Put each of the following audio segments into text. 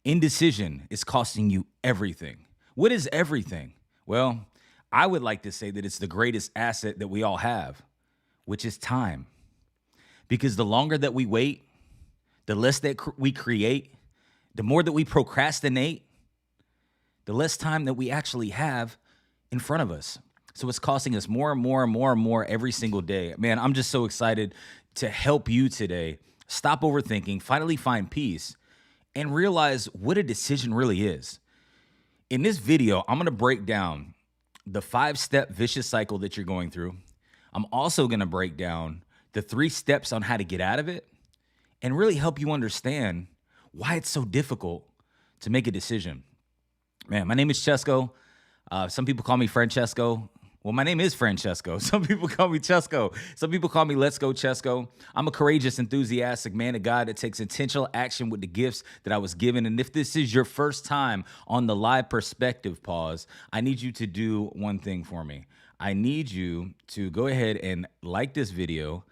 Indecision is costing you everything. What is everything? Well, I would like to say that it's the greatest asset that we all have, which is time. Because the longer that we wait, the less that we create, the more that we procrastinate, the less time that we actually have in front of us. So it's costing us more and more and more and more every single day. Man, I'm just so excited to help you today. Stop overthinking, finally find peace, and realize what a decision really is. In this video, I'm gonna break down the 5-step vicious cycle that you're going through. I'm also gonna break down the 3 steps on how to get out of it and really help you understand why it's so difficult to make a decision. Man, my name is Chesco. Some people call me Francesco. Well, my name is Francesco. Some people call me Chesco. Some people call me Let's Go Chesco. I'm a courageous, enthusiastic man of God that takes intentional action with the gifts that I was given. And if this is your first time on the live perspective pause, I need you to do one thing for me. I need you to go ahead and like this video,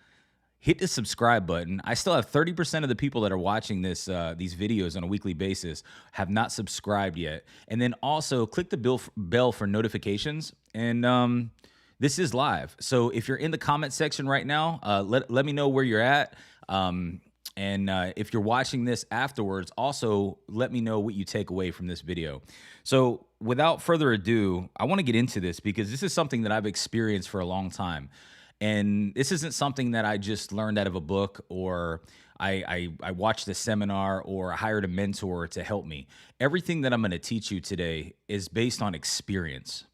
hit the subscribe button. I still have 30% of the people that are watching these videos on a weekly basis have not subscribed yet. And then also click the bell for notifications. And this is live. So if you're in the comment section right now, let me know where you're at. And if you're watching this afterwards, also let me know what you take away from this video. So without further ado, I want to get into this because this is something that I've experienced for a long time. And this isn't something that I just learned out of a book or I watched a seminar or I hired a mentor to help me. Everything that I'm going to teach you today is based on experience.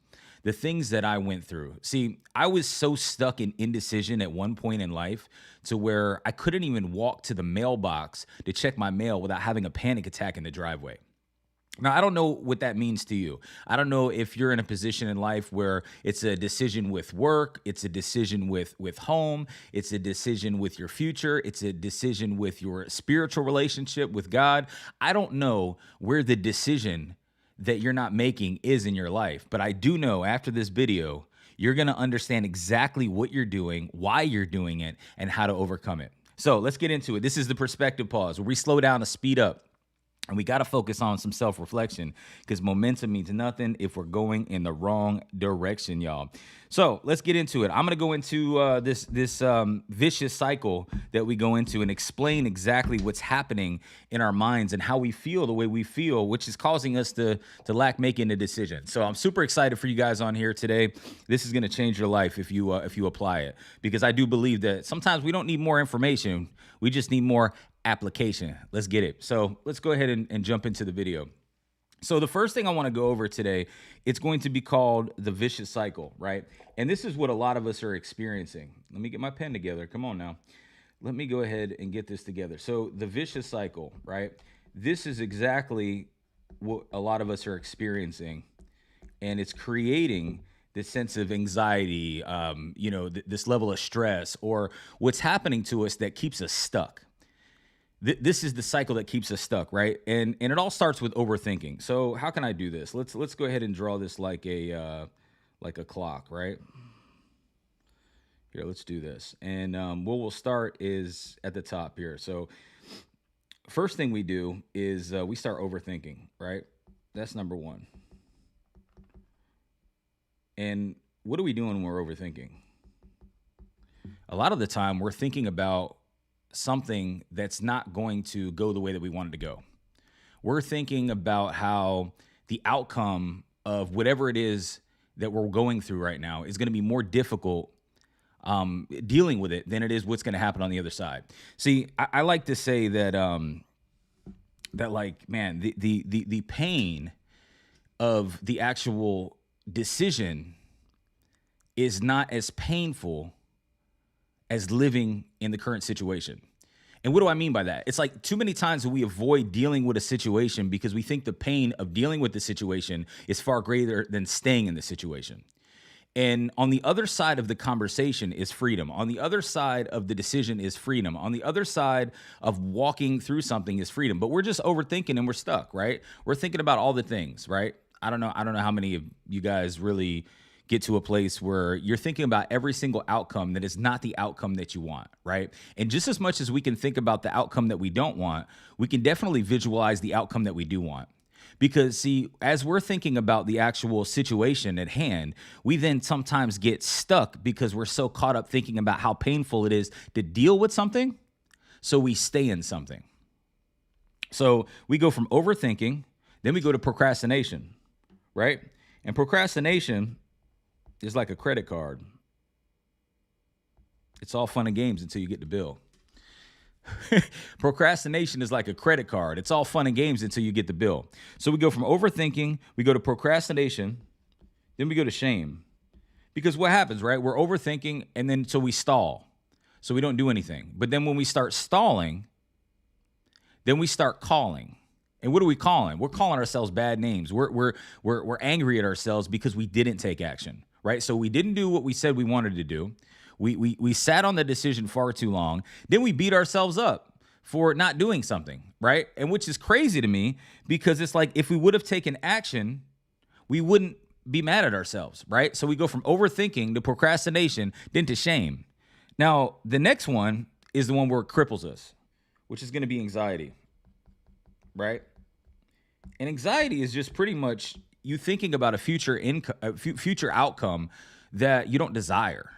The things that I went through. See, I was so stuck in indecision at one point in life to where I couldn't even walk to the mailbox to check my mail without having a panic attack in the driveway. Now, I don't know what that means to you. I don't know if you're in a position in life where it's a decision with work, it's a decision with home, it's a decision with your future, it's a decision with your spiritual relationship with God. I don't know where the decision that you're not making is in your life, but I do know after this video, you're going to understand exactly what you're doing, why you're doing it, and how to overcome it. So let's get into it. This is the perspective pause where we slow down to speed up. And we got to focus on some self-reflection because momentum means nothing if we're going in the wrong direction, y'all. So let's get into it. I'm going to go into this vicious cycle that we go into and explain exactly what's happening in our minds and how we feel the way we feel, which is causing us to lack making a decision. So I'm super excited for you guys on here today. This is going to change your life if you apply it, because I do believe that sometimes we don't need more information. We just need more application. Let's get it. So let's go ahead and jump into the video. So the first thing I want to go over today, it's going to be called the vicious cycle, right? And this is what a lot of us are experiencing. Let me get my pen together. Come on now. Let me go ahead and get this together. So the vicious cycle, right? This is exactly what a lot of us are experiencing. And it's creating this sense of anxiety, this level of stress, or what's happening to us that keeps us stuck. This is the cycle that keeps us stuck, right? And it all starts with overthinking. So how can I do this? Let's go ahead and draw this like a clock, right? Here, let's do this. And what we'll start is at the top here. So first thing we do is we start overthinking, right? That's number one. And what are we doing when we're overthinking? A lot of the time we're thinking about something that's not going to go the way that we want it to go. We're thinking about how the outcome of whatever it is that we're going through right now is going to be more difficult dealing with it than it is what's going to happen on the other side. See, I like to say that the pain of the actual decision is not as painful as living in the current situation. And what do I mean by that? It's like too many times we avoid dealing with a situation because we think the pain of dealing with the situation is far greater than staying in the situation. And on the other side of the conversation is freedom. On the other side of the decision is freedom. On the other side of walking through something is freedom. But we're just overthinking and we're stuck, right? We're thinking about all the things, right? I don't know how many of you guys really get to a place where you're thinking about every single outcome that is not the outcome that you want, right? And just as much as we can think about the outcome that we don't want, we can definitely visualize the outcome that we do want. Because, see, as we're thinking about the actual situation at hand, we then sometimes get stuck because we're so caught up thinking about how painful it is to deal with something. So we stay in something. So we go from overthinking, then we go to procrastination, right? And procrastination is like a credit card. It's all fun and games until you get the bill. Procrastination is like a credit card. It's all fun and games until you get the bill. So we go from overthinking, we go to procrastination, then we go to shame. Because what happens, right? We're overthinking, and then so we stall. So we don't do anything. But then when we start stalling, then we start calling. And what are we calling? We're calling ourselves bad names. We're angry at ourselves because we didn't take action, right? So we didn't do what we said we wanted to do. We sat on the decision far too long. Then we beat ourselves up for not doing something, right? And which is crazy to me because it's like if we would have taken action, we wouldn't be mad at ourselves, right? So we go from overthinking to procrastination, then to shame. Now, the next one is the one where it cripples us, which is going to be anxiety, right? And anxiety is just pretty much you thinking about a future outcome that you don't desire,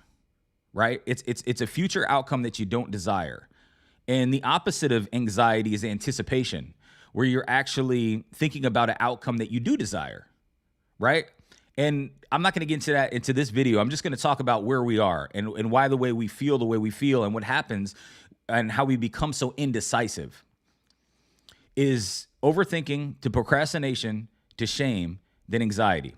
right? It's a future outcome that you don't desire. And the opposite of anxiety is anticipation, where you're actually thinking about an outcome that you do desire, right? And I'm not going to get into that into this video. I'm just going to talk about where we are and why the way we feel and what happens and how we become so indecisive is overthinking to procrastination to shame, then anxiety.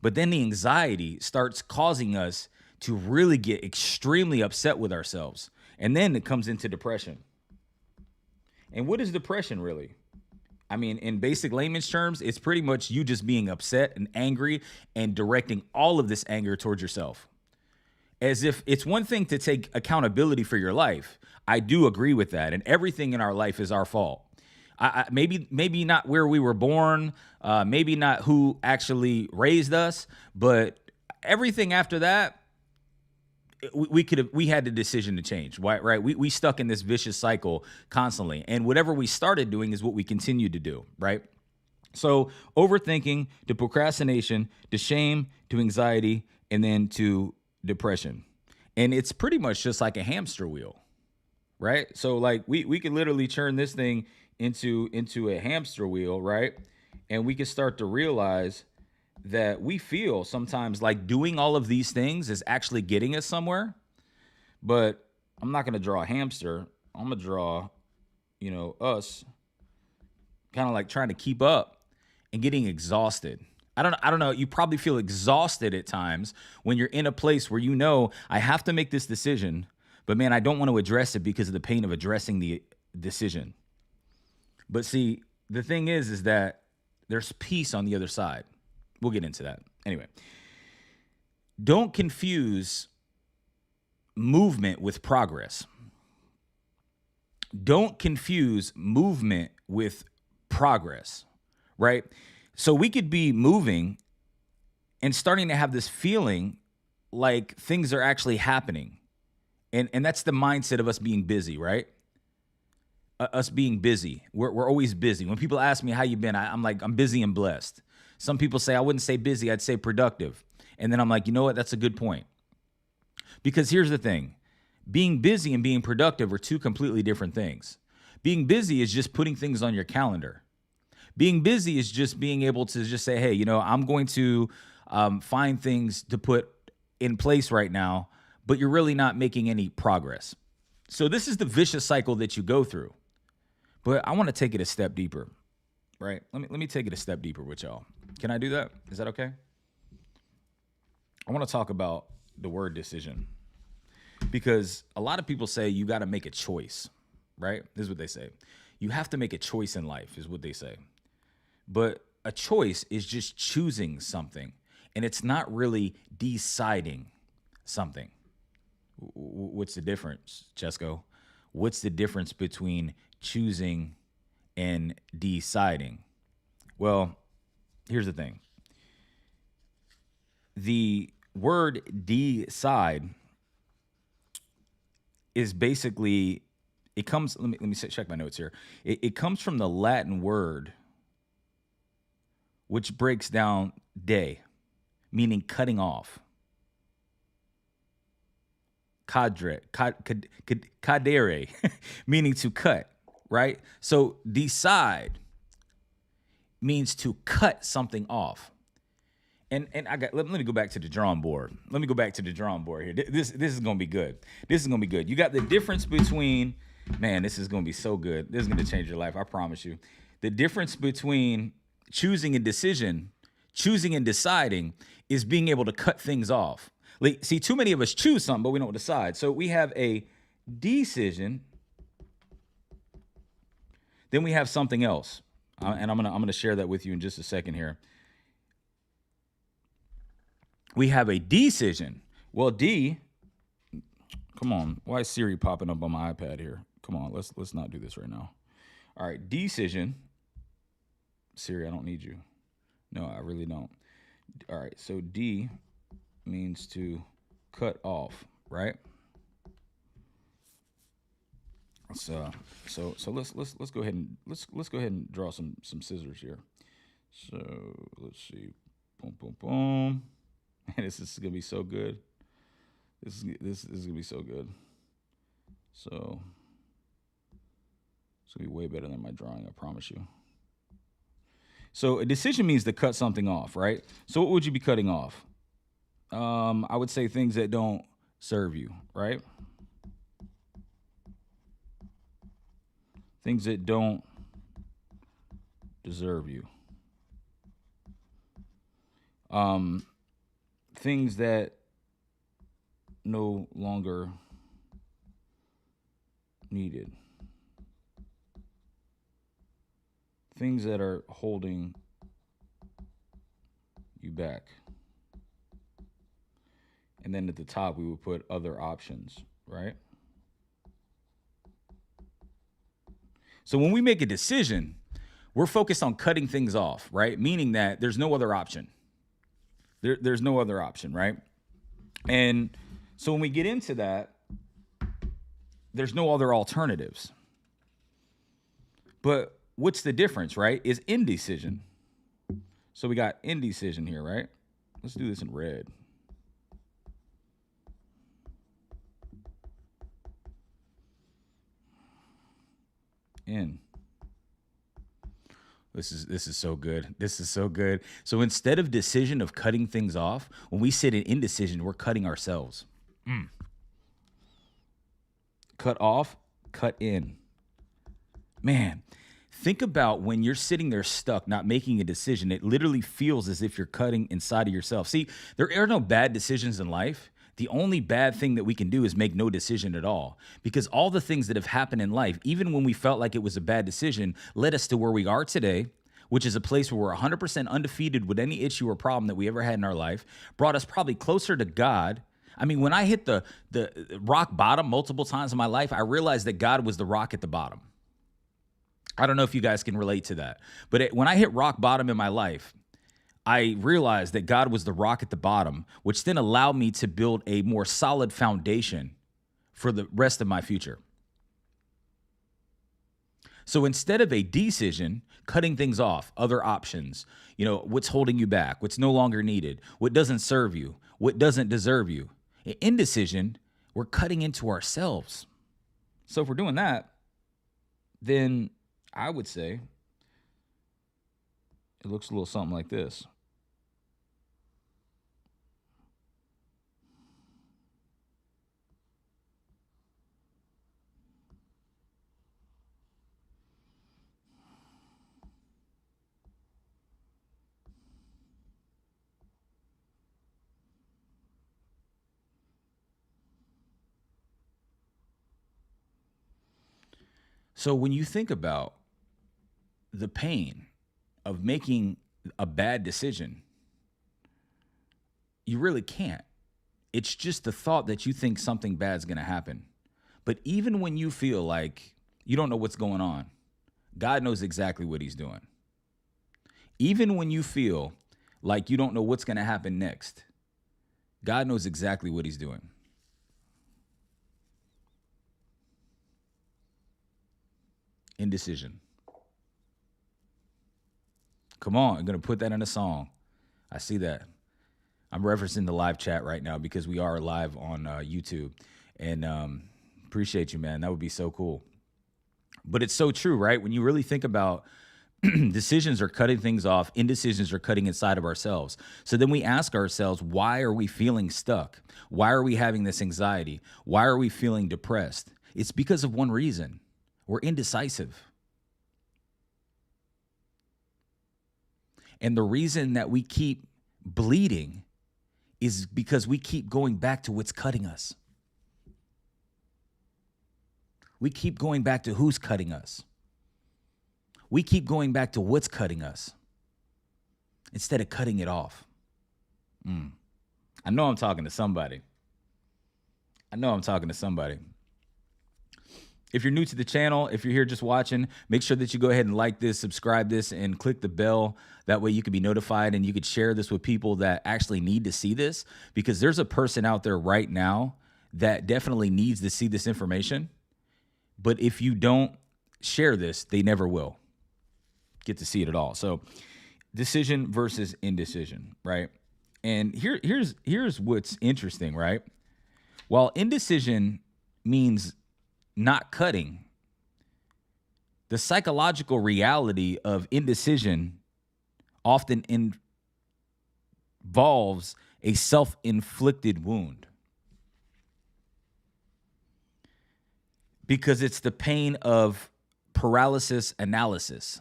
But then the anxiety starts causing us to really get extremely upset with ourselves. And then it comes into depression. And what is depression really? I mean, in basic layman's terms, it's pretty much you just being upset and angry and directing all of this anger towards yourself. As if it's one thing to take accountability for your life. I do agree with that. And everything in our life is our fault. Maybe not where we were born, maybe not who actually raised us, but everything after that, we had the decision to change, right? We stuck in this vicious cycle constantly. And whatever we started doing is what we continued to do, right? So overthinking to procrastination, to shame, to anxiety, and then to depression. And it's pretty much just like a hamster wheel, right? So like we could literally turn this thing into a hamster wheel, right? And we can start to realize that we feel sometimes like doing all of these things is actually getting us somewhere. But I'm not going to draw a hamster. I'm going to draw, us kind of like trying to keep up and getting exhausted. I don't know. You probably feel exhausted at times when you're in a place where I have to make this decision, but man, I don't want to address it because of the pain of addressing the decision. But see, the thing is that there's peace on the other side. We'll get into that. Anyway, don't confuse movement with progress. Don't confuse movement with progress, right? So we could be moving and starting to have this feeling like things are actually happening. And that's the mindset of us being busy, right? Us being busy. We're always busy. When people ask me how you been, I'm like, I'm busy and blessed. Some people say I wouldn't say busy, I'd say productive. And then I'm like, you know what? That's a good point. Because here's the thing. Being busy and being productive are two completely different things. Being busy is just putting things on your calendar. Being busy is just being able to just say, hey, I'm going to find things to put in place right now, but you're really not making any progress. So this is the vicious cycle that you go through. But I want to take it a step deeper, right? Let me take it a step deeper with y'all. Can I do that? Is that okay? I want to talk about the word decision because a lot of people say you got to make a choice, right? This is what they say. You have to make a choice in life is what they say. But a choice is just choosing something, and it's not really deciding something. What's the difference, Chesco? What's the difference between choosing and deciding? Well, here's the thing. the word decide is basically, it comes, let me check my notes here. It comes from the Latin word, which breaks down day, meaning cutting off. Cadere, meaning to cut, right? So decide means to cut something off. And let me go back to the drawing board. Let me go back to the drawing board here. This is gonna be good. This is gonna be good. You got the difference between, man, this is gonna be so good. This is gonna change your life, I promise you. The difference between choosing and deciding is being able to cut things off. Like, see, too many of us choose something, but we don't decide. So we have a decision, then we have something else, and I'm gonna share that with you in just a second here. We have a decision. Well, come on. Why is Siri popping up on my iPad here? Come on, let's not do this right now. All right, decision. Siri, I don't need you. No, I really don't. All right, so D means to cut off, right? So let's go ahead and let's go ahead and draw some scissors here. So let's see. Boom, boom, boom. Man, this is gonna be so good. This is gonna be so good. So it's gonna be way better than my drawing, I promise you. So a decision means to cut something off, right? So what would you be cutting off? I would say things that don't serve you, right? Things that don't deserve you. Things that no longer needed. Things that are holding you back. And then at the top, we would put other options, right? So when we make a decision, we're focused on cutting things off, right? Meaning that there's no other option. There's no other option, right? And so when we get into that, there's no other alternatives. But what's the difference, right? Is indecision. So we got indecision here, right? Let's do this in red. In. This is so good. This is so good. So instead of decision of cutting things off, when we sit in indecision, we're cutting ourselves. Cut off, cut in. Man, think about when you're sitting there stuck, not making a decision. It literally feels as if you're cutting inside of yourself. See, there are no bad decisions in life. The only bad thing that we can do is make no decision at all, because all the things that have happened in life, even when we felt like it was a bad decision, led us to where we are today, which is a place where we're 100% undefeated with any issue or problem that we ever had in our life, brought us probably closer to God. I mean, when I hit the rock bottom multiple times in my life, I realized that God was the rock at the bottom. I don't know if you guys can relate to that, but when I hit rock bottom in my life, I realized that God was the rock at the bottom, which then allowed me to build a more solid foundation for the rest of my future. So instead of a decision, cutting things off, other options, what's holding you back, what's no longer needed, what doesn't serve you, what doesn't deserve you. In indecision, we're cutting into ourselves. So if we're doing that, then I would say it looks a little something like this. So when you think about the pain of making a bad decision, you really can't. It's just the thought that you think something bad's going to happen. But even when you feel like you don't know what's going on, God knows exactly what he's doing. Even when you feel like you don't know what's going to happen next, God knows exactly what he's doing. Indecision. Come on, I'm going to put that in a song. I see that. I'm referencing the live chat right now because we are live on YouTube. And appreciate you, man. That would be so cool. But it's so true, right? When you really think about decisions are cutting things off, indecisions are cutting inside of ourselves. So then we ask ourselves, why are we feeling stuck? Why are we having this anxiety? Why are we feeling depressed? It's because of one reason. We're indecisive. And the reason that we keep bleeding is because we keep going back to what's cutting us. We keep going back to who's cutting us. We keep going back to what's cutting us instead of cutting it off. I know I'm talking to somebody. If you're new to the channel, if you're here just watching, make sure that you go ahead and like this, subscribe this, and click the bell. That way you can be notified and you could share this with people that actually need to see this, because there's a person out there right now that definitely needs to see this information. But if you don't share this, they never will get to see it at all. So decision versus indecision, right? And here's what's interesting, right? While indecision means not cutting, the psychological reality of indecision often involves a self-inflicted wound, because it's the pain of paralysis analysis.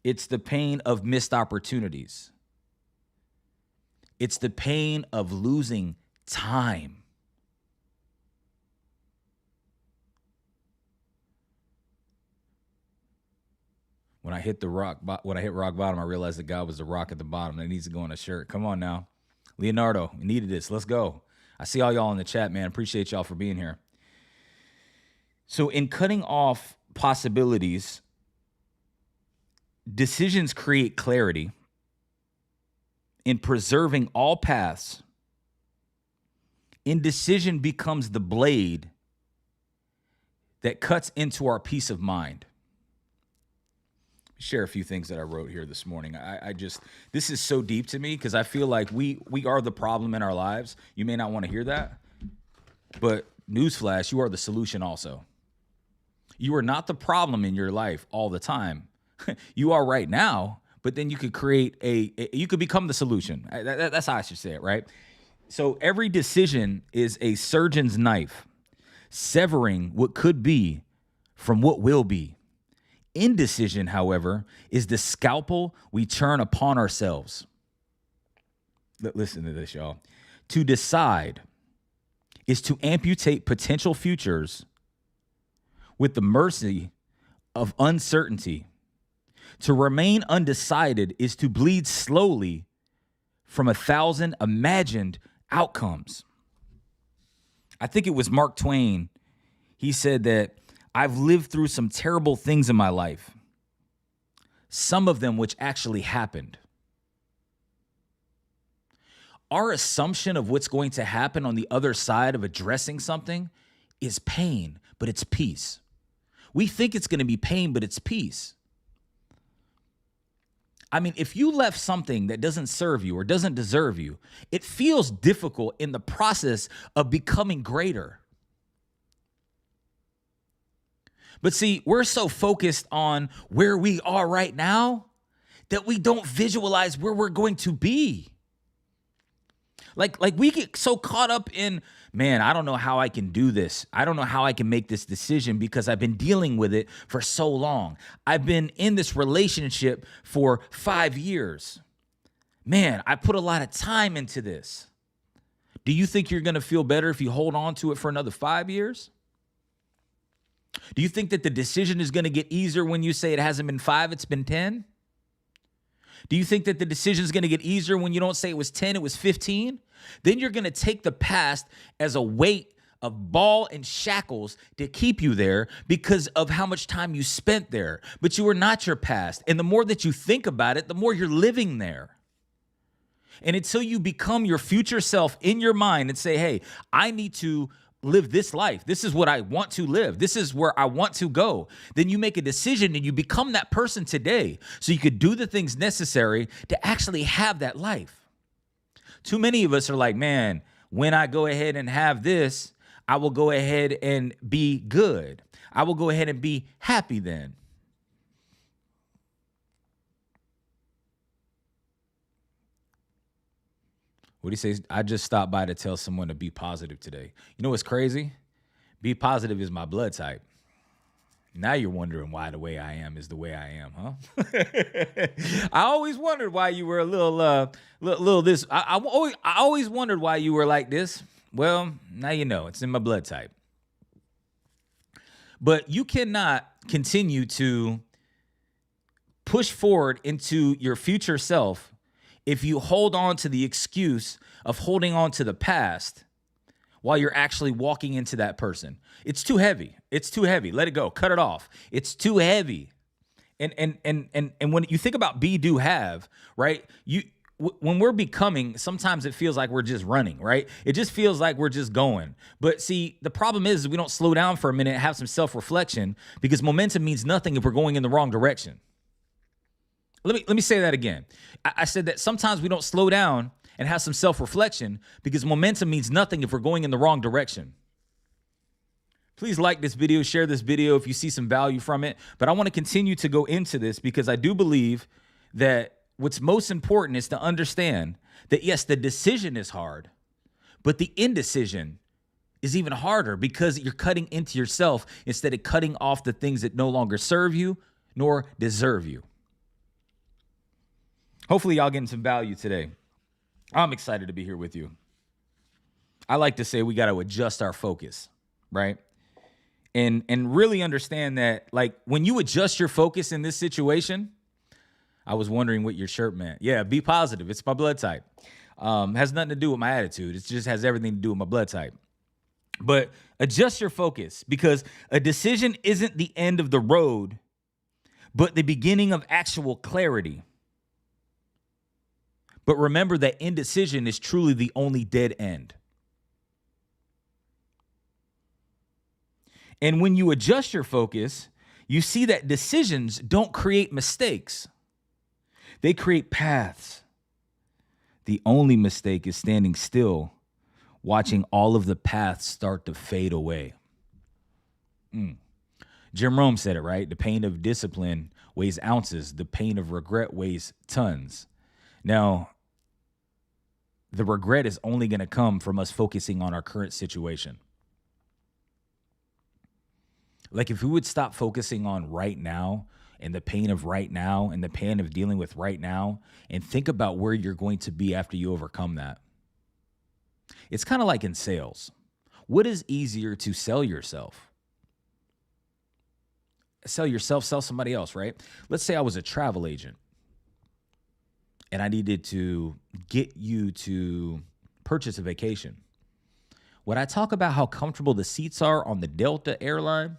It's the pain of missed opportunities. It's the pain of losing time. When I hit rock bottom, I realized that God was the rock at the bottom. That needs to go on a shirt. Come on now. Leonardo, we needed this. Let's go. I see all y'all in the chat, man. Appreciate y'all for being here. So in cutting off possibilities, decisions create clarity. In preserving all paths, indecision becomes the blade that cuts into our peace of mind. Share a few things that I wrote here this morning. This is so deep to me because I feel like we are the problem in our lives. You may not want to hear that, but newsflash, you are the solution also. You are not the problem in your life all the time. You are right now, but then you could create you could become the solution. That's how I should say it, right? So every decision is a surgeon's knife, severing what could be from what will be. Indecision, however, is the scalpel we turn upon ourselves. Listen to this, y'all. To decide is to amputate potential futures with the mercy of uncertainty. To remain undecided is to bleed slowly from 1,000 imagined outcomes. I think it was Mark Twain. He said that I've lived through some terrible things in my life, some of them which actually happened. Our assumption of what's going to happen on the other side of addressing something is pain, but it's peace. We think it's going to be pain, but it's peace. I mean, if you left something that doesn't serve you or doesn't deserve you, it feels difficult in the process of becoming greater. But see, we're so focused on where we are right now that we don't visualize where we're going to be. Like we get so caught up in, man, I don't know how I can do this. I don't know how I can make this decision because I've been dealing with it for so long. I've been in this relationship for 5 years. Man, I put a lot of time into this. Do you think you're going to feel better if you hold on to it for another 5 years? Do you think that the decision is going to get easier when you say it hasn't been 5, it's been 10? Do you think that the decision is going to get easier when you don't say it was 10, it was 15? Then you're going to take the past as a weight of ball and shackles to keep you there because of how much time you spent there. But you are not your past. And the more that you think about it, the more you're living there. And until you become your future self in your mind and say, hey, I need to live this life. This is what I want to live. This is where I want to go. Then you make a decision and you become that person today so you could do the things necessary to actually have that life. Too many of us are like, man, when I go ahead and have this, I will go ahead and be good. I will go ahead and be happy then. What do you say? I just stopped by to tell someone to be positive today. You know what's crazy? Be positive is my blood type. Now you're wondering why the way I am is the way I am, huh? I always wondered why you were a little this. I always wondered why you were like this. Well, now you know. It's in my blood type. But you cannot continue to push forward into your future self if you hold on to the excuse of holding on to the past while you're actually walking into that person. It's too heavy. It's too heavy. Let it go. Cut it off. It's too heavy. And when you think about be, do, have, right? When we're becoming, sometimes it feels like we're just running, right? It just feels like we're just going. But see, the problem is we don't slow down for a minute and have some self-reflection, because momentum means nothing if we're going in the wrong direction. Let me say that again. I said that sometimes we don't slow down and have some self-reflection because momentum means nothing if we're going in the wrong direction. Please like this video, share this video if you see some value from it. But I want to continue to go into this because I do believe that what's most important is to understand that, yes, the decision is hard, but the indecision is even harder because you're cutting into yourself instead of cutting off the things that no longer serve you nor deserve you. Hopefully y'all getting some value today. I'm excited to be here with you. I like to say we got to adjust our focus, right? And really understand that, like, when you adjust your focus in this situation, I was wondering what your shirt meant. Yeah, be positive. It's my blood type. Has nothing to do with my attitude. It just has everything to do with my blood type. But adjust your focus, because a decision isn't the end of the road, but the beginning of actual clarity. But remember that indecision is truly the only dead end. And when you adjust your focus, you see that decisions don't create mistakes. They create paths. The only mistake is standing still, watching all of the paths start to fade away. Jim Rome said it, right? The pain of discipline weighs ounces. The pain of regret weighs tons. Now, the regret is only going to come from us focusing on our current situation. Like, if we would stop focusing on right now and the pain of right now and the pain of dealing with right now and think about where you're going to be after you overcome that. It's kind of like in sales. What is easier to sell yourself? Sell yourself, sell somebody else, right? Let's say I was a travel agent and I needed to get you to purchase a vacation. Would I talk about how comfortable the seats are on the Delta airline?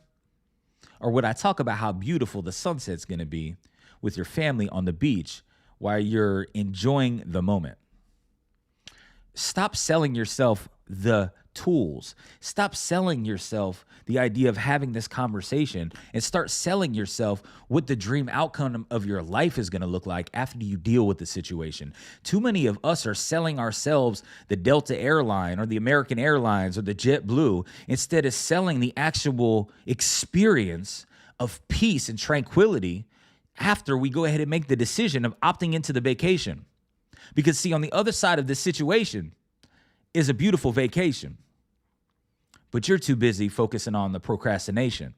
Or would I talk about how beautiful the sunset's going to be with your family on the beach while you're enjoying the moment? Stop selling yourself the tools. Stop selling yourself the idea of having this conversation and start selling yourself what the dream outcome of your life is going to look like after you deal with the situation. Too many of us are selling ourselves the Delta airline or the American Airlines or the JetBlue instead of selling the actual experience of peace and tranquility after we go ahead and make the decision of opting into the vacation. Because see, on the other side of this situation is a beautiful vacation, but you're too busy focusing on the procrastination.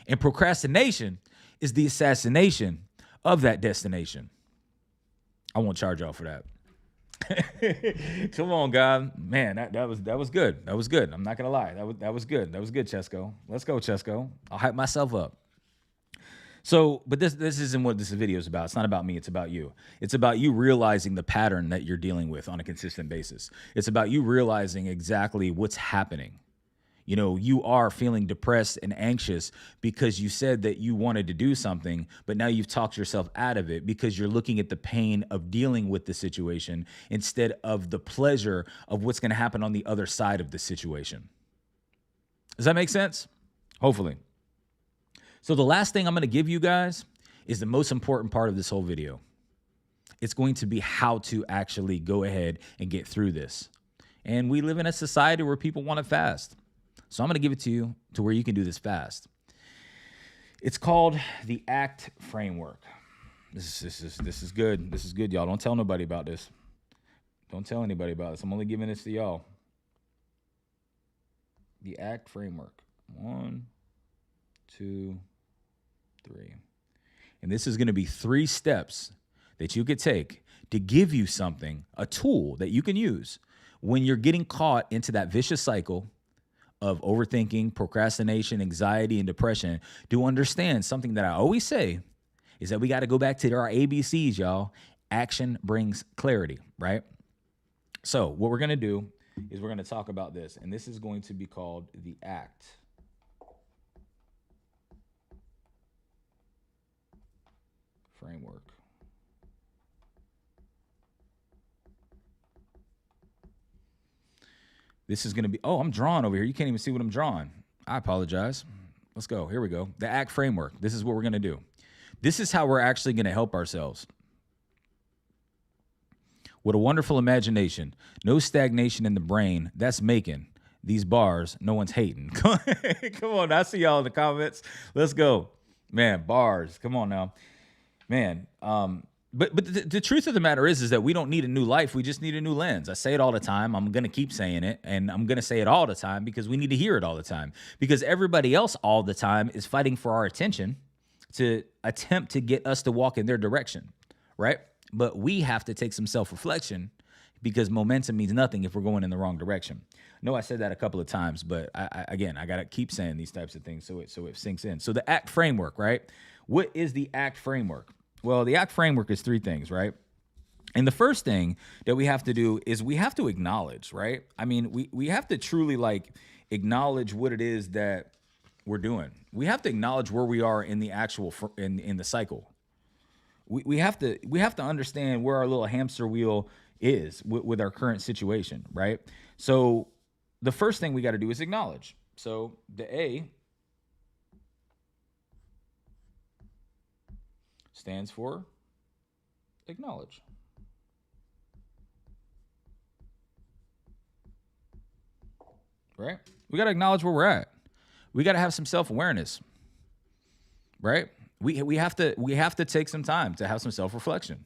And procrastination is the assassination of that destination. I won't charge y'all for that. Come on, God. Man, that was good. That was good. I'm not gonna lie. That was good. That was good, Chesco. Let's go, Chesco. I'll hype myself up. So, but this isn't what this video is about. It's not about me. It's about you. It's about you realizing the pattern that you're dealing with on a consistent basis. It's about you realizing exactly what's happening. You are feeling depressed and anxious because you said that you wanted to do something, but now you've talked yourself out of it because you're looking at the pain of dealing with the situation instead of the pleasure of what's going to happen on the other side of the situation. Does that make sense? Hopefully. So the last thing I'm going to give you guys is the most important part of this whole video. It's going to be how to actually go ahead and get through this. And we live in a society where people want it fast. So I'm going to give it to you to where you can do this fast. It's called the ACT framework. This is good. This is good, y'all. Don't tell nobody about this. Don't tell anybody about this. I'm only giving this to y'all. The ACT framework. 1, 2, 3. And this is going to be 3 steps that you could take to give you something, a tool that you can use when you're getting caught into that vicious cycle of overthinking, procrastination, anxiety, and depression. To understand something that I always say is that we got to go back to our ABCs, y'all. Action brings clarity, right? So what we're going to do is we're going to talk about this, and this is going to be called the ACT framework. This is going to be, I'm drawing over here. You can't even see what I'm drawing. I apologize. Let's go. Here we go. The ACT framework. This is what we're going to do. This is how we're actually going to help ourselves. With a wonderful imagination, no stagnation in the brain, that's making these bars, no one's hating. Come on, I see y'all in the comments. Let's go. Man, bars. Come on now. Man, But the truth of the matter is that we don't need a new life. We just need a new lens. I say it all the time. I'm going to keep saying it, and I'm going to say it all the time because we need to hear it all the time. Because everybody else all the time is fighting for our attention to attempt to get us to walk in their direction, right? But we have to take some self-reflection because momentum means nothing if we're going in the wrong direction. No, I said that a couple of times, but I got to keep saying these types of things so it sinks in. So the ACT framework, right? What is the ACT framework? Well, the ACT framework is 3 things, right? And the first thing that we have to do is we have to acknowledge, right? I mean, we have to truly acknowledge what it is that we're doing. We have to acknowledge where we are in the actual in the cycle. We have to understand where our little hamster wheel is with our current situation, right? So the first thing we got to do is acknowledge. So the A stands for acknowledge. Right? We got to acknowledge where we're at. We got to have some self-awareness. Right? We have to take some time to have some self-reflection.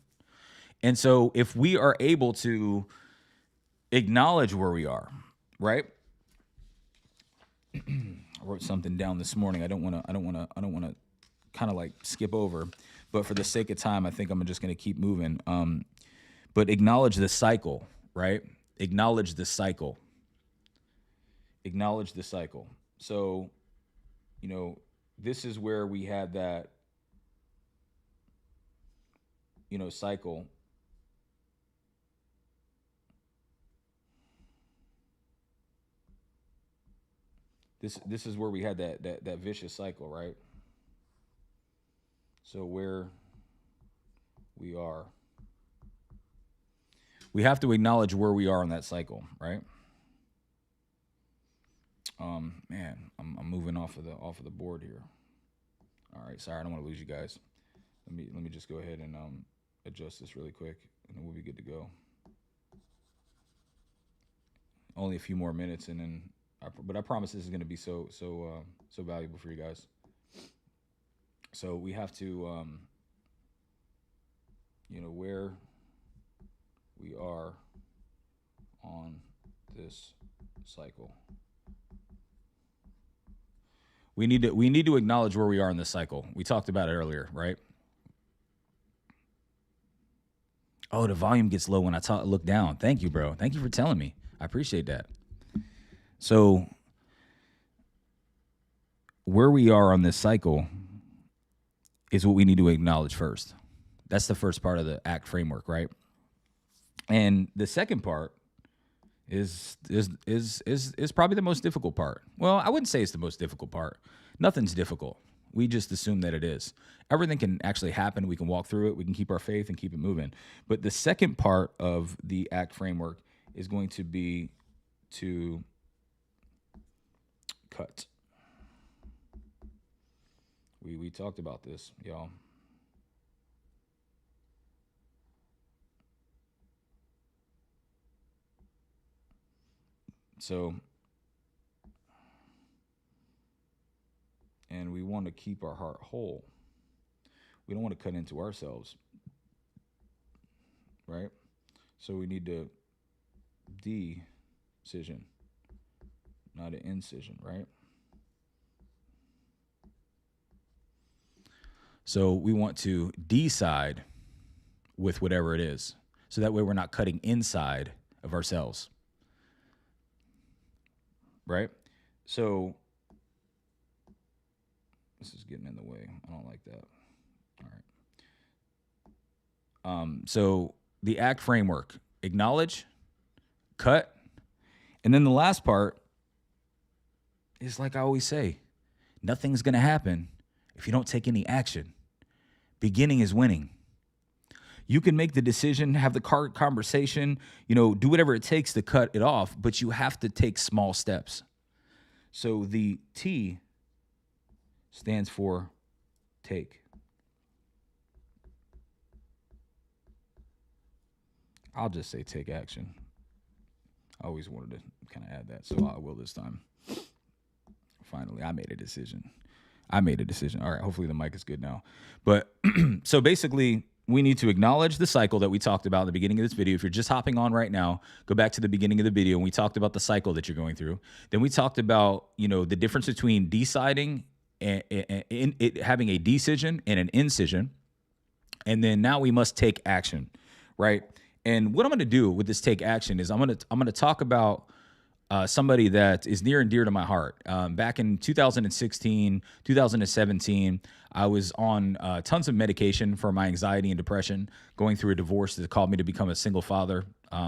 And so if we are able to acknowledge where we are, right? I wrote something down this morning. I don't want to kind of skip over, but for the sake of time, I think I'm just going to keep moving. But acknowledge the cycle, right? Acknowledge the cycle. Acknowledge the cycle. So, this is where we had that, cycle. This is where we had that vicious cycle, right? So where we are, we have to acknowledge where we are in that cycle, right? Man, I'm moving off of the board here. All right, sorry, I don't want to lose you guys. Let me just go ahead and adjust this really quick, and then we'll be good to go. Only a few more minutes, and then but I promise this is going to be so valuable for you guys. So we have to, where we are on this cycle. We need to acknowledge where we are in this cycle. We talked about it earlier, right? Oh, the volume gets low when I look down. Thank you, bro. Thank you for telling me. I appreciate that. So where we are on this cycle is what we need to acknowledge first. That's the first part of the ACT framework, right? And the second part is probably the most difficult part. Well, I wouldn't say it's the most difficult part. Nothing's difficult. We just assume that it is. Everything can actually happen. We can walk through it. We can keep our faith and keep it moving. But the second part of the ACT framework is going to be to cut. We talked about this, y'all. So, and we want to keep our heart whole. We don't want to cut into ourselves, right? So we need to decision, not an incision, right? So we want to decide with whatever it is. So that way we're not cutting inside of ourselves. Right? So this is getting in the way. I don't like that. All right. So the ACT framework, acknowledge, cut, and then the last part is like I always say, nothing's going to happen if you don't take any action. Beginning is winning. You can make the decision, have the conversation, do whatever it takes to cut it off, but you have to take small steps. So the T stands for take. I'll just say take action. I always wanted to kind of add that, so I will this time. Finally, I made a decision. All right, hopefully the mic is good now. But so basically, we need to acknowledge the cycle that we talked about in the beginning of this video. If you're just hopping on right now, go back to the beginning of the video and we talked about the cycle that you're going through. Then we talked about, the difference between deciding and having a decision and an incision. And then now we must take action, right? And what I'm going to do with this take action is I'm going to talk about somebody that is near and dear to my heart. Back in 2016, 2017, I was on tons of medication for my anxiety and depression, going through a divorce that called me to become a single father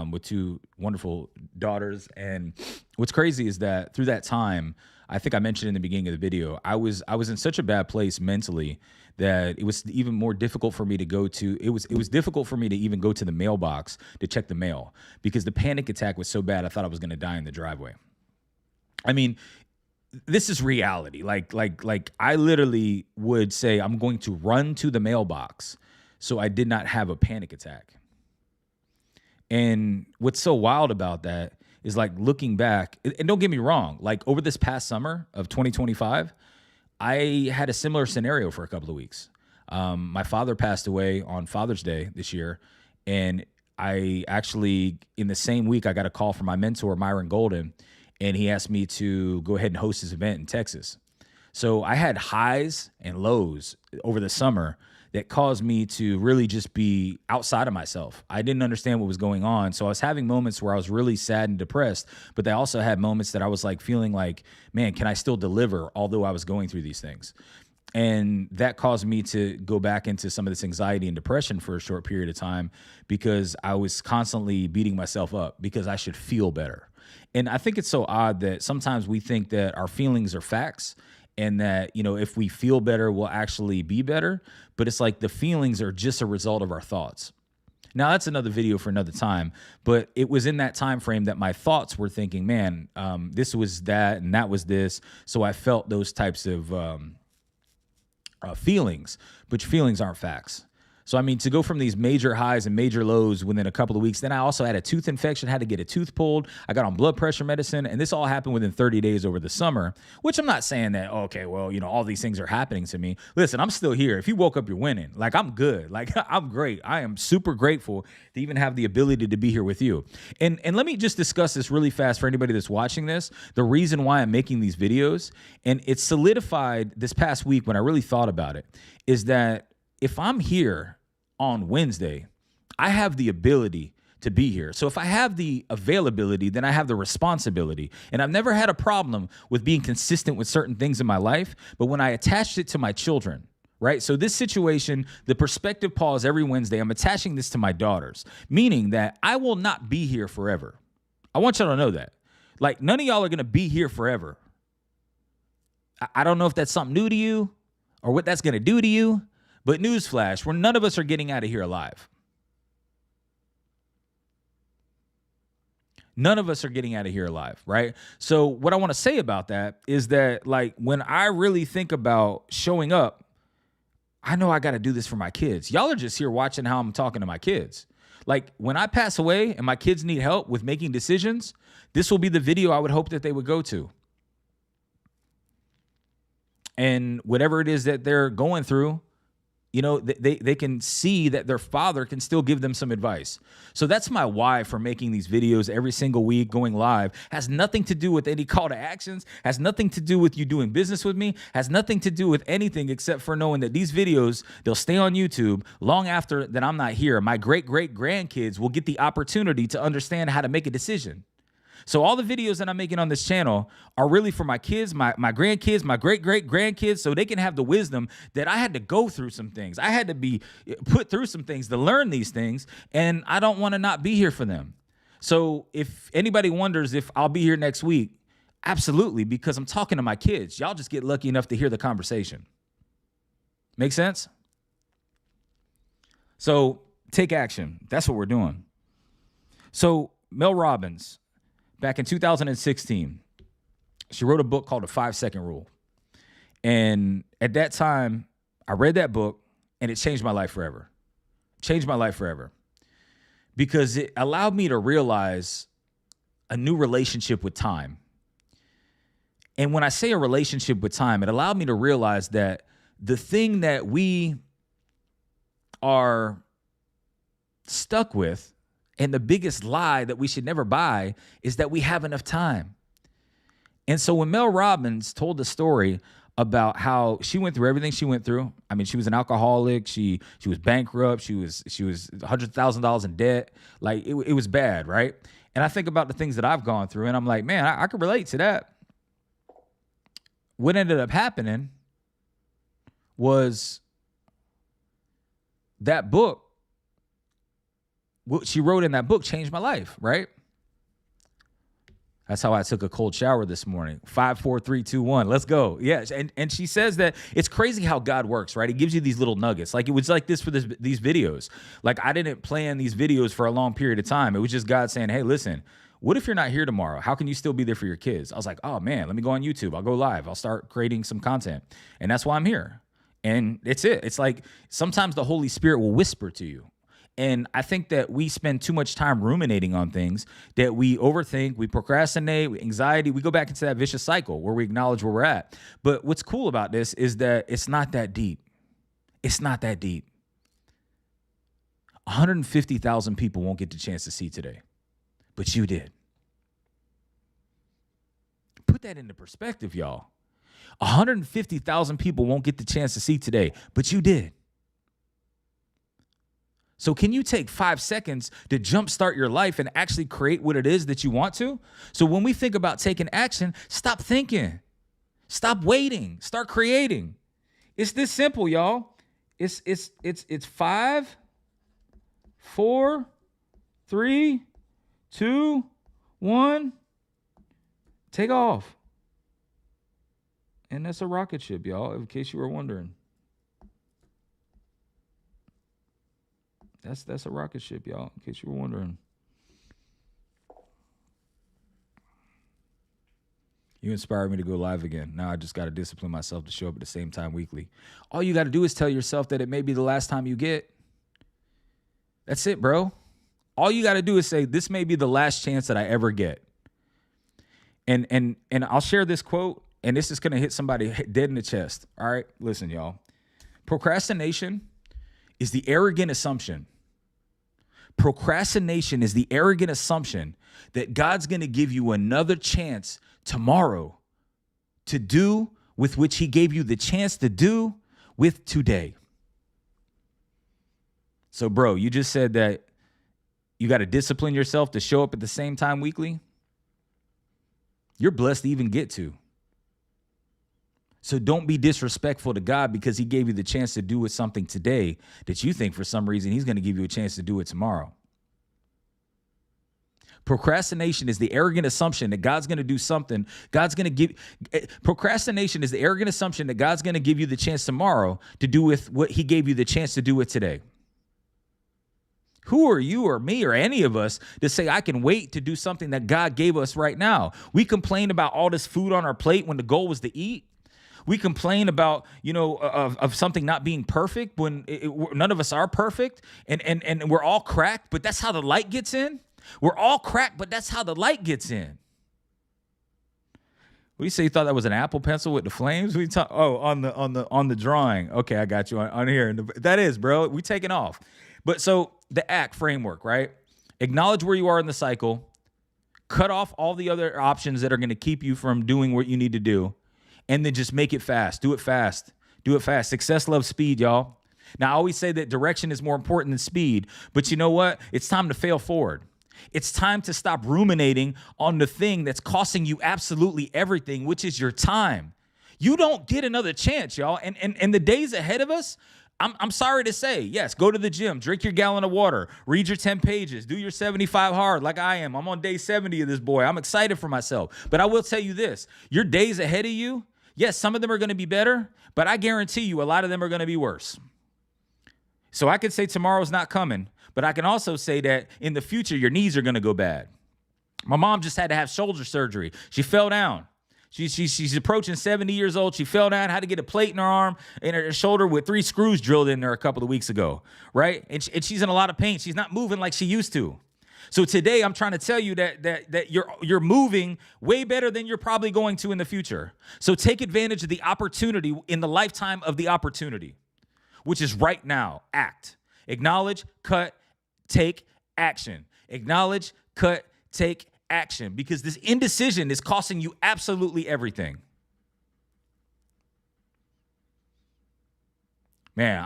with two wonderful daughters. And what's crazy is that through that time, I think I mentioned in the beginning of the video, I was in such a bad place mentally that it was even more difficult for me to go to. It was difficult for me to even go to the mailbox to check the mail because the panic attack was so bad. I thought I was going to die in the driveway. I mean, this is reality. Like I literally would say I'm going to run to the mailbox so I did not have a panic attack. And what's so wild about that is like looking back, and don't get me wrong, like over this past summer of 2025, I had a similar scenario for a couple of weeks. My father passed away on Father's Day this year, and I actually, in the same week, I got a call from my mentor, Myron Golden, and he asked me to go ahead and host his event in Texas. So I had highs and lows over the summer that caused me to really just be outside of myself. I didn't understand what was going on. So I was having moments where I was really sad and depressed, but I also had moments that I was like feeling like, man, can I still deliver although I was going through these things? And that caused me to go back into some of this anxiety and depression for a short period of time because I was constantly beating myself up because I should feel better. And I think it's so odd that sometimes we think that our feelings are facts and that, if we feel better, we'll actually be better. But it's like the feelings are just a result of our thoughts. Now, that's another video for another time. But it was in that time frame that my thoughts were thinking, man, this was that and that was this. So I felt those types of feelings, but feelings aren't facts. So, I mean, to go from these major highs and major lows within a couple of weeks, then I also had a tooth infection, had to get a tooth pulled. I got on blood pressure medicine, and this all happened within 30 days over the summer, which I'm not saying that, okay, well, all these things are happening to me. Listen, I'm still here. If you woke up, you're winning. Like, I'm good. Like, I'm great. I am super grateful to even have the ability to be here with you. And let me just discuss this really fast for anybody that's watching this, the reason why I'm making these videos, and it's solidified this past week when I really thought about it, is that if I'm here on Wednesday, I have the ability to be here. So if I have the availability, then I have the responsibility. And I've never had a problem with being consistent with certain things in my life. But when I attached it to my children, right? So this situation, the perspective pause every Wednesday, I'm attaching this to my daughters, meaning that I will not be here forever. I want y'all to know that. Like, none of y'all are going to be here forever. I don't know if that's something new to you or what that's going to do to you, but newsflash, none of us are getting out of here alive. None of us are getting out of here alive, right? So what I want to say about that is that, like, when I really think about showing up, I know I got to do this for my kids. Y'all are just here watching how I'm talking to my kids. Like, when I pass away and my kids need help with making decisions, this will be the video I would hope that they would go to. And whatever it is that they're going through, you know, they can see that their father can still give them some advice. So that's my why for making these videos every single week, going live. Has nothing to do with any call to actions, has nothing to do with you doing business with me, has nothing to do with anything except for knowing that these videos, they'll stay on YouTube long after that I'm not here. My great-great-grandkids will get the opportunity to understand how to make a decision. So all the videos that I'm making on this channel are really for my kids, my grandkids, my great-great-grandkids, so they can have the wisdom that I had to go through some things. I had to be put through some things to learn these things, and I don't want to not be here for them. So if anybody wonders if I'll be here next week, absolutely, because I'm talking to my kids. Y'all just get lucky enough to hear the conversation. Make sense? So take action. That's what we're doing. So Mel Robbins, back in 2016, she wrote a book called The 5-Second Rule. And at that time, I read that book and it changed my life forever. Changed my life forever. Because it allowed me to realize a new relationship with time. And when I say a relationship with time, it allowed me to realize that the thing that we are stuck with, and the biggest lie that we should never buy, is that we have enough time. And so when Mel Robbins told the story about how she went through everything she went through, I mean, she was an alcoholic, she was bankrupt, she was $100,000 in debt, like it was bad, right? And I think about the things that I've gone through, and I'm like, man, I could relate to that. What ended up happening was that book, what she wrote in that book changed my life, right? That's how I took a cold shower this morning. 5, 4, 3, 2, 1. Let's go. Yes. And she says that it's crazy how God works, right? He gives you these little nuggets. Like, it was like this for these videos. Like, I didn't plan these videos for a long period of time. It was just God saying, hey, listen, what if you're not here tomorrow? How can you still be there for your kids? I was like, oh man, let me go on YouTube. I'll go live. I'll start creating some content. And that's why I'm here. And it's it. It's like sometimes the Holy Spirit will whisper to you. And I think that we spend too much time ruminating on things, that we overthink, we procrastinate, anxiety. We go back into that vicious cycle where we acknowledge where we're at. But what's cool about this is that it's not that deep. It's not that deep. 150,000 people won't get the chance to see today, but you did. Put that into perspective, y'all. 150,000 people won't get the chance to see today, but you did. So can you take 5 seconds to jumpstart your life and actually create what it is that you want to? So when we think about taking action, stop thinking. Stop waiting. Start creating. It's this simple, y'all. It's 5, 4, 3, 2, 1. Take off. And that's a rocket ship, y'all, in case you were wondering. That's a rocket ship, y'all, in case you were wondering. You inspired me to go live again. Now I just got to discipline myself to show up at the same time weekly. All you got to do is tell yourself that it may be the last time you get. That's it, bro. All you got to do is say, this may be the last chance that I ever get. And I'll share this quote, and this is going to hit somebody dead in the chest. All right, listen, y'all. Procrastination is the arrogant assumption. Procrastination is the arrogant assumption that God's going to give you another chance tomorrow to do with which he gave you the chance to do with today. So, bro, you just said that you got to discipline yourself to show up at the same time weekly. You're blessed to even get to. So don't be disrespectful to God because he gave you the chance to do with something today that you think for some reason he's going to give you a chance to do it tomorrow. Procrastination is the arrogant assumption that God's going to do something. Procrastination is the arrogant assumption that God's going to give you the chance tomorrow to do with what he gave you the chance to do with today. Who are you or me or any of us to say, I can wait to do something that God gave us right now? We complain about all this food on our plate when the goal was to eat. We complain about, of something not being perfect when none of us are perfect and we're all cracked, but that's how the light gets in. We're all cracked, but that's how the light gets in. What do you say? You thought that was an Apple Pencil with the flames? On the drawing. Okay, I got you on here. That is, bro. We taking off. But so the ACT framework, right? Acknowledge where you are in the cycle. Cut off all the other options that are going to keep you from doing what you need to do. And then just make it fast. Do it fast. Do it fast. Success loves speed, y'all. Now, I always say that direction is more important than speed. But you know what? It's time to fail forward. It's time to stop ruminating on the thing that's costing you absolutely everything, which is your time. You don't get another chance, y'all. And the days ahead of us, I'm sorry to say, yes, go to the gym, drink your gallon of water, read your 10 pages, do your 75 hard like I am. I'm on day 70 of this boy. I'm excited for myself. But I will tell you this, your days ahead of you, yes, some of them are going to be better, but I guarantee you a lot of them are going to be worse. So I could say tomorrow's not coming, but I can also say that in the future, your knees are going to go bad. My mom just had to have shoulder surgery. She fell down. She's approaching 70 years old. She fell down, had to get a plate in her arm and her shoulder with 3 screws drilled in there a couple of weeks ago, right? And she's in a lot of pain. She's not moving like she used to. So today I'm trying to tell you that you're moving way better than you're probably going to in the future. So take advantage of the opportunity in the lifetime of the opportunity, which is right now. Act. Acknowledge, cut, take action. Acknowledge, cut, take action, because this indecision is costing you absolutely everything. Man,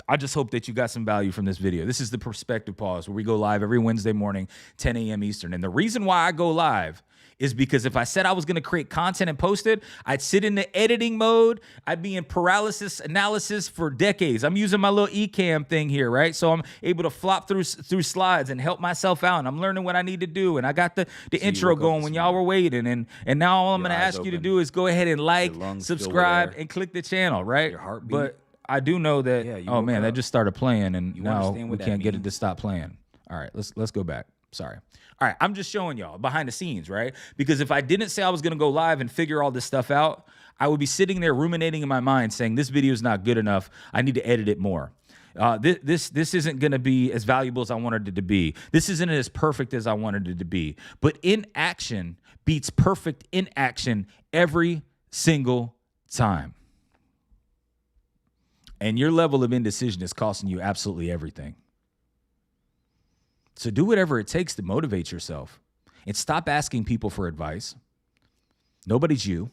I just hope that you got some value from this video. This is the Perspective Pause, where we go live every Wednesday morning, 10 a.m. Eastern. And the reason why I go live is because if I said I was going to create content and post it, I'd sit in the editing mode. I'd be in paralysis analysis for decades. I'm using my little eCam thing here, right? So I'm able to flop through slides and help myself out. And I'm learning what I need to do. And I got the intro going when y'all were waiting. And now all I'm going to ask you to do is go ahead and like, subscribe, and click the channel, right? Your heartbeat. But I do know that, that just started playing, and now we can't get it to stop playing. All right, let's go back. Sorry. All right, I'm just showing y'all behind the scenes, right? Because if I didn't say I was going to go live and figure all this stuff out, I would be sitting there ruminating in my mind saying, this video is not good enough. I need to edit it more. This isn't going to be as valuable as I wanted it to be. This isn't as perfect as I wanted it to be. But inaction beats perfect inaction every single time. And your level of indecision is costing you absolutely everything. So do whatever it takes to motivate yourself and stop asking people for advice. Nobody's you.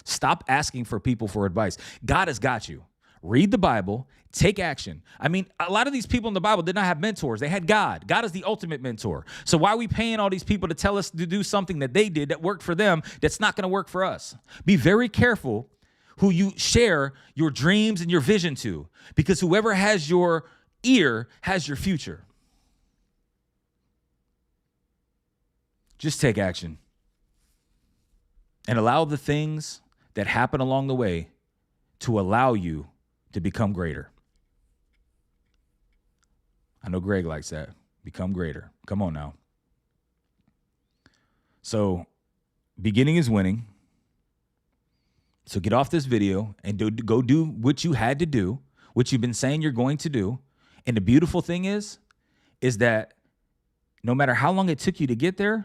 Stop asking for people for advice. God has got you. Read the Bible. Take action. I mean, a lot of these people in the Bible did not have mentors. They had God. God is the ultimate mentor. So why are we paying all these people to tell us to do something that they did that worked for them that's not going to work for us? Be very careful who you share your dreams and your vision to, because whoever has your ear has your future. Just take action and allow the things that happen along the way to allow you to become greater. I know Greg likes that. Become greater. Come on now. So, beginning is winning. So get off this video and go do what you had to do, what you've been saying you're going to do. And the beautiful thing is that no matter how long it took you to get there,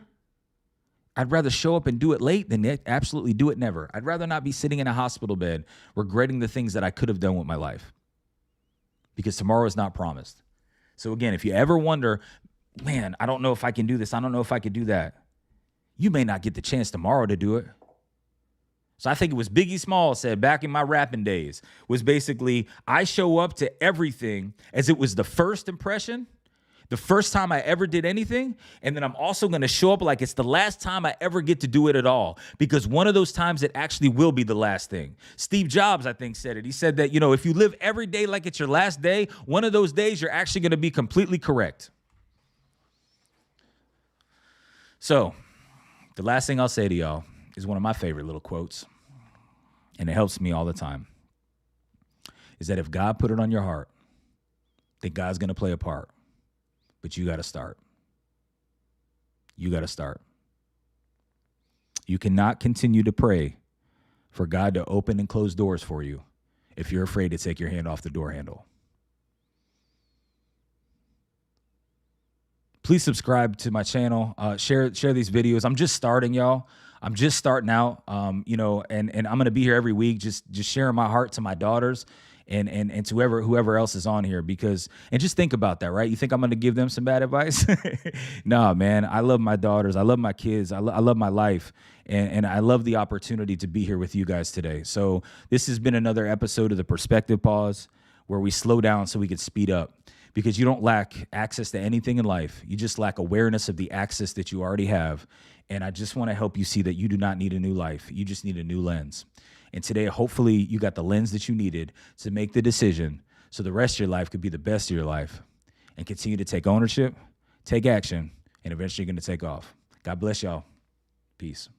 I'd rather show up and do it late than absolutely do it never. I'd rather not be sitting in a hospital bed regretting the things that I could have done with my life, because tomorrow is not promised. So again, if you ever wonder, man, I don't know if I can do this, I don't know if I could do that, you may not get the chance tomorrow to do it. So I think it was Biggie Smalls said back in my rapping days, was basically, I show up to everything as it was the first impression, the first time I ever did anything, and then I'm also going to show up like it's the last time I ever get to do it at all, because one of those times it actually will be the last thing. Steve Jobs, I think, said it. He said that, if you live every day like it's your last day, one of those days you're actually going to be completely correct. So the last thing I'll say to y'all is one of my favorite little quotes, and it helps me all the time, is that if God put it on your heart, then God's going to play a part. But you got to start. You got to start. You cannot continue to pray for God to open and close doors for you if you're afraid to take your hand off the door handle. Please subscribe to my channel. Share these videos. I'm just starting, y'all. I'm just starting out, and I'm going to be here every week, just sharing my heart to my daughters and to whoever else is on here, and just think about that, right? You think I'm going to give them some bad advice? No, man. I love my daughters. I love my kids. I love my life. And I love the opportunity to be here with you guys today. So this has been another episode of the Perspective Pause, where we slow down so we can speed up. Because you don't lack access to anything in life. You just lack awareness of the access that you already have. And I just want to help you see that you do not need a new life. You just need a new lens. And today, hopefully, you got the lens that you needed to make the decision so the rest of your life could be the best of your life, and continue to take ownership, take action, and eventually you're going to take off. God bless y'all. Peace.